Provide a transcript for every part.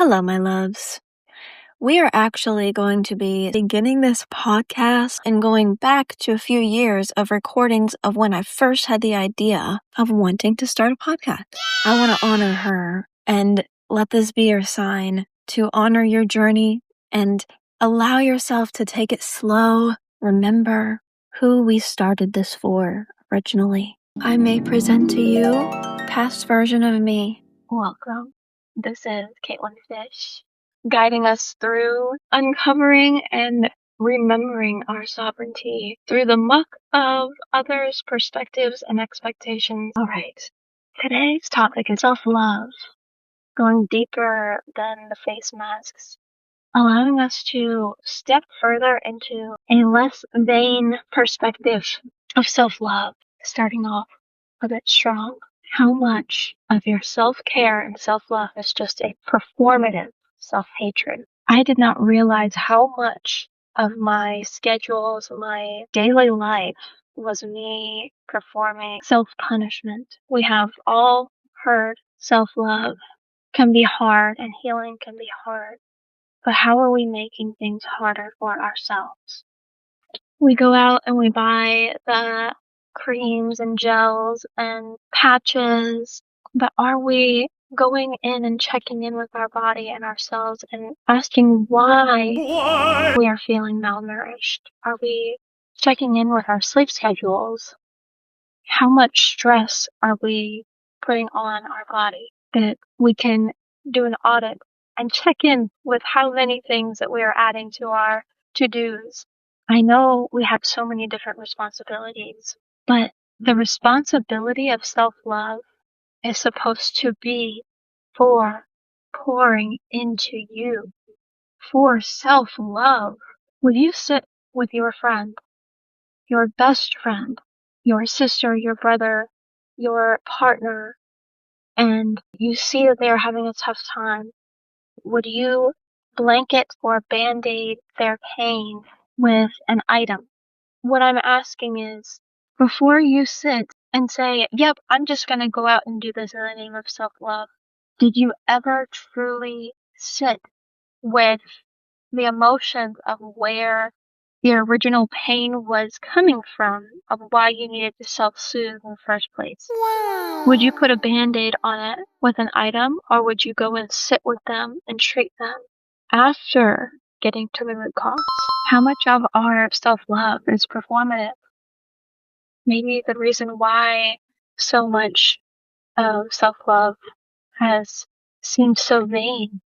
Hello, my loves. We are actually going to be beginning this podcast and going back to a few years of recordings of when I first had the idea of wanting to start a podcast. I want to honor her and let this be your sign to honor your journey and allow yourself to take it slow. Remember who we started this for originally. I may present to you past version of me. Welcome. This is Caitlin Fish, guiding us through uncovering and remembering our sovereignty through the muck of others' perspectives and expectations. All right, today's topic is self-love, going deeper than the face masks, allowing us to step further into a less vain perspective of self-love, starting off a bit strong. How much of your self-care and self-love is just a performative self-hatred? I did not realize how much of my schedules, my daily life was me performing self-punishment. We have all heard self-love can be hard and healing can be hard, but how are we making things harder for ourselves? We go out and we buy the creams and gels and patches, but are we going in and checking in with our body and ourselves and asking why we are feeling malnourished? Are we checking in with our sleep schedules? How much stress are we putting on our body that we can do an audit and check in with how many things that we are adding to our to-dos? I know we have so many different responsibilities, but the responsibility of self-love is supposed to be for pouring into you, for self-love. Would you sit with your friend, your best friend, your sister, your brother, your partner, and you see that they are having a tough time? Would you blanket or band-aid their pain with an item? What I'm asking is, before you sit and say, yep, I'm just going to go out and do this in the name of self-love, did you ever truly sit with the emotions of where the original pain was coming from, of why you needed to self-soothe in the first place? Wow. Would you put a band-aid on it with an item, or would you go and sit with them and treat them after getting to the root cause? How much of our self-love is performative? Maybe the reason why so much of self-love has seemed so vain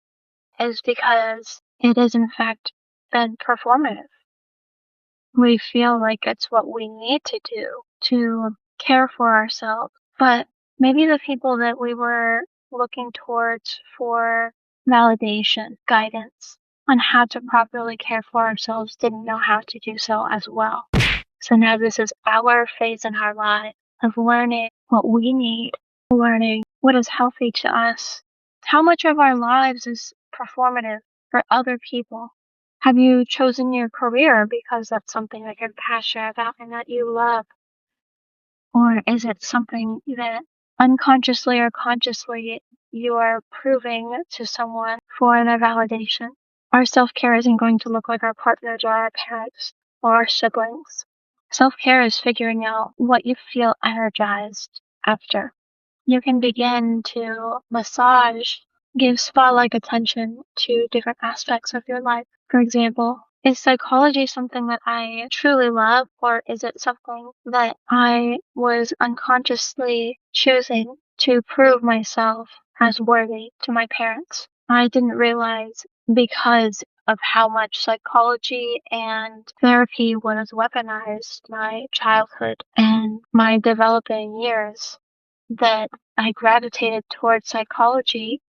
is because it is in fact been performative. We feel like it's what we need to do to care for ourselves, but maybe the people that we were looking towards for validation, guidance on how to properly care for ourselves didn't know how to do so as well. So now this is our phase in our life of learning what we need, learning what is healthy to us. How much of our lives is performative for other people? Have you chosen your career because that's something that you're passionate about and that you love? Or is it something that unconsciously or consciously you are proving to someone for their validation? Our self-care isn't going to look like our partners or our parents or our siblings. Self-care is figuring out what you feel energized after. You can begin to massage, give spa-like attention to different aspects of your life. For example, is psychology something that I truly love, or is it something that I was unconsciously choosing to prove myself as worthy to my parents? I didn't realize, because of how much psychology and therapy was weaponized my childhood and my developing years, that I gravitated towards psychology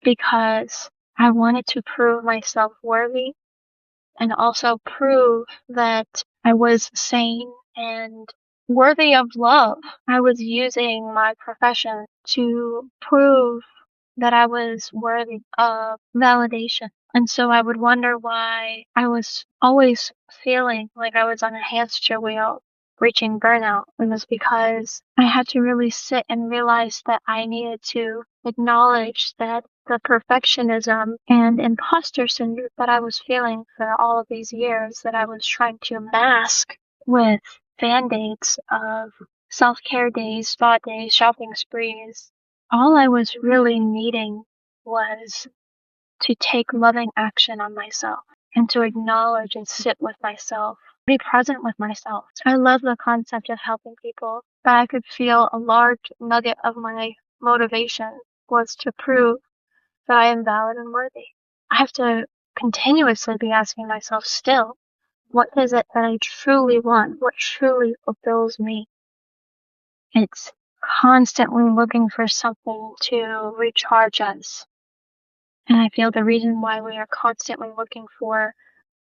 because I wanted to prove myself worthy and also prove that I was sane and worthy of love. I was using my profession to prove that I was worthy of validation. And so I would wonder why I was always feeling like I was on a hamster wheel reaching burnout. It was because I had to really sit and realize that I needed to acknowledge that the perfectionism and imposter syndrome that I was feeling for all of these years that I was trying to mask with band-aids of self-care days, spa days, shopping sprees. All I was really needing was to take loving action on myself and to acknowledge and sit with myself, be present with myself. I love the concept of helping people, but I could feel a large nugget of my motivation was to prove that I am valid and worthy. I have to continuously be asking myself still, what is it that I truly want? What truly fulfills me? It's constantly looking for something to recharge us. And I feel the reason why we are constantly looking for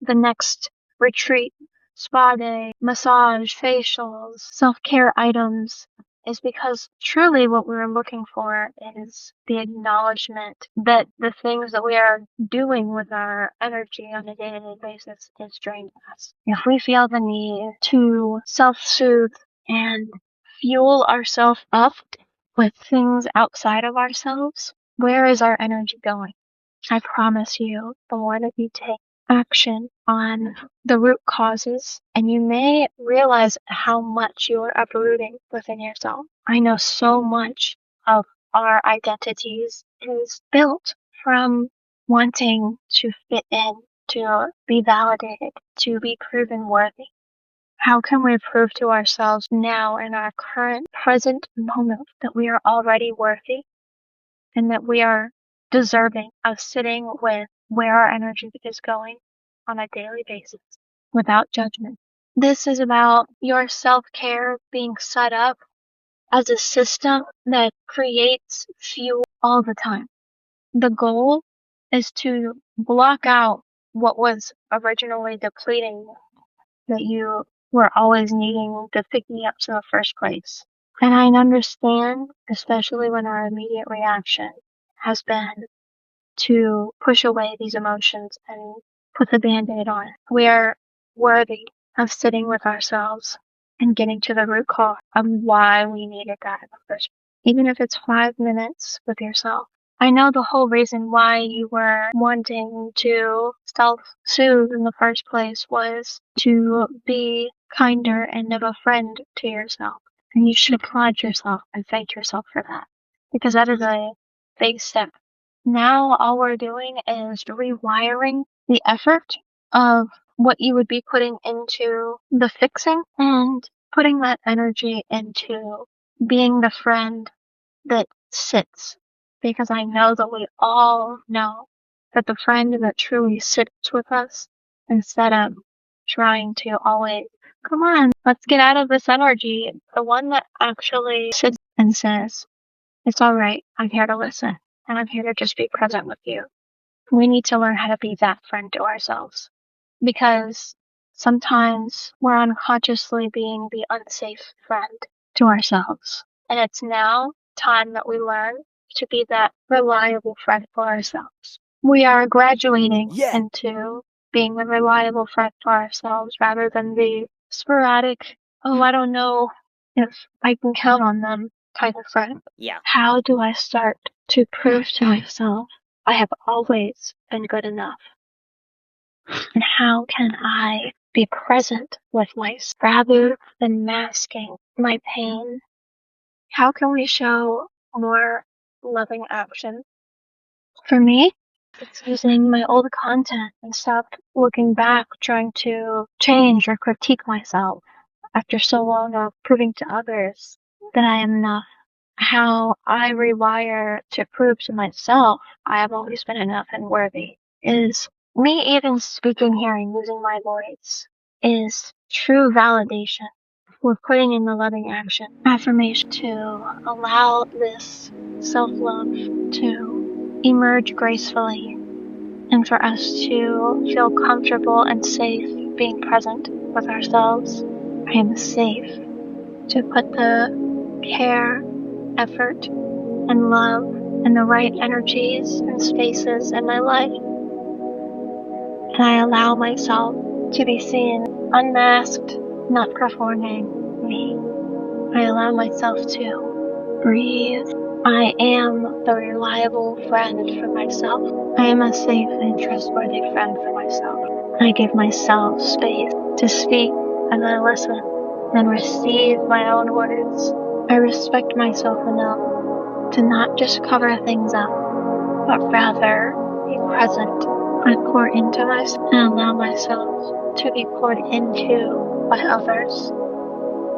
the next retreat, spa day, massage, facials, self-care items is because truly what we're looking for is the acknowledgement that the things that we are doing with our energy on a day-to-day basis is draining us. If we feel the need to self-soothe and fuel ourselves up with things outside of ourselves, where is our energy going? I promise you, the more that you take action on the root causes, and you may realize how much you are uprooting within yourself. I know so much of our identities is built from wanting to fit in, to be validated, to be proven worthy. How can we prove to ourselves now in our current present moment that we are already worthy and that we are deserving of sitting with where our energy is going on a daily basis without judgment? This is about your self-care being set up as a system that creates fuel all the time. The goal is to block out what was originally depleting that you were always needing to pick me up in the first place. And I understand, especially when our immediate reaction has been to push away these emotions and put the band-aid on. We are worthy of sitting with ourselves and getting to the root cause of why we needed that in the first place. Even if it's 5 minutes with yourself. I know the whole reason why you were wanting to self-soothe in the first place was to be kinder and of a friend to yourself. And you should applaud yourself and thank yourself for that. Because that is a big step. Now all we're doing is rewiring the effort of what you would be putting into the fixing and putting that energy into being the friend that sits. Because I know that we all know that the friend that truly sits with us instead of trying to always, come on, let's get out of this energy. The one that actually sits and says, it's all right, I'm here to listen, and I'm here to just be present with you. We need to learn how to be that friend to ourselves. Because sometimes we're unconsciously being the unsafe friend to ourselves. And it's now time that we learn to be that reliable friend for ourselves. We are graduating into being the reliable friend for ourselves rather than the sporadic, oh, I don't know if I can count on them type of friend. Yeah. How do I start to prove to myself I have always been good enough? And how can I be present with myself rather than masking my pain? How can we show more loving action? For me, it's using my old content and stop looking back, trying to change or critique myself after so long of proving to others that I am enough. How I rewire to prove to myself I have always been enough and worthy is me even speaking here and using my voice is true validation. We're putting in the loving action, affirmation to allow this self-love to emerge gracefully and for us to feel comfortable and safe being present with ourselves. I am safe to put the care, effort, and love and the right energies and spaces in my life. And I allow myself to be seen, unmasked, not performing me. I allow myself to breathe I am the reliable friend for myself. I am a safe and trustworthy friend for myself. I give myself space to speak and I listen and receive my own words. I respect myself enough to not just cover things up, but rather be present. I pour into myself and allow myself to be poured into by others.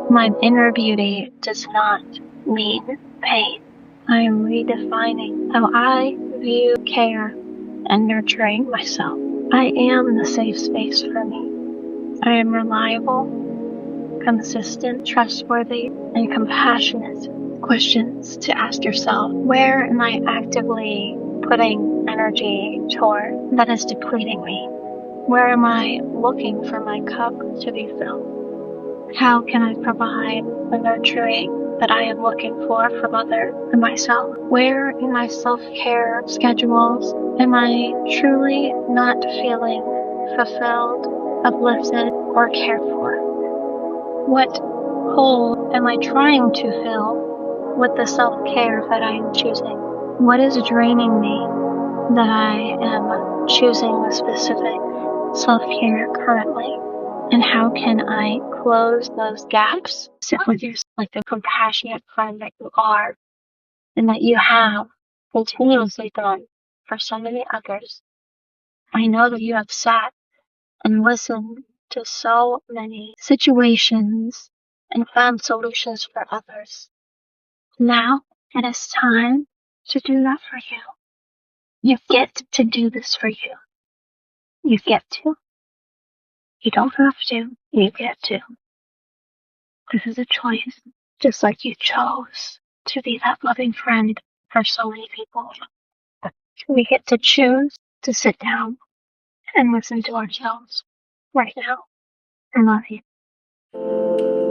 My inner beauty does not mean pain. I am redefining how I view care and nurturing myself. I am the safe space for me. I am reliable, consistent, trustworthy, and compassionate. Questions to ask yourself. Where am I actively putting energy toward that is depleting me? Where am I looking for my cup to be filled? How can I provide the nurturing that I am looking for from others and myself? Where in my self-care schedules am I truly not feeling fulfilled, uplifted, or cared for? What hole am I trying to fill with the self-care that I am choosing? What is draining me that I am choosing the specific self-care currently? And how can I close those gaps? Sit with yourself like the compassionate friend that you are and that you have continuously done for so many others. I know that you have sat and listened to so many situations and found solutions for others. Now it is time to do that for you. You get to do this for you. You get to. You don't have to. You get to. This is a choice, just like you chose to be that loving friend for so many people. We get to choose to sit down and listen to ourselves right now. I love you.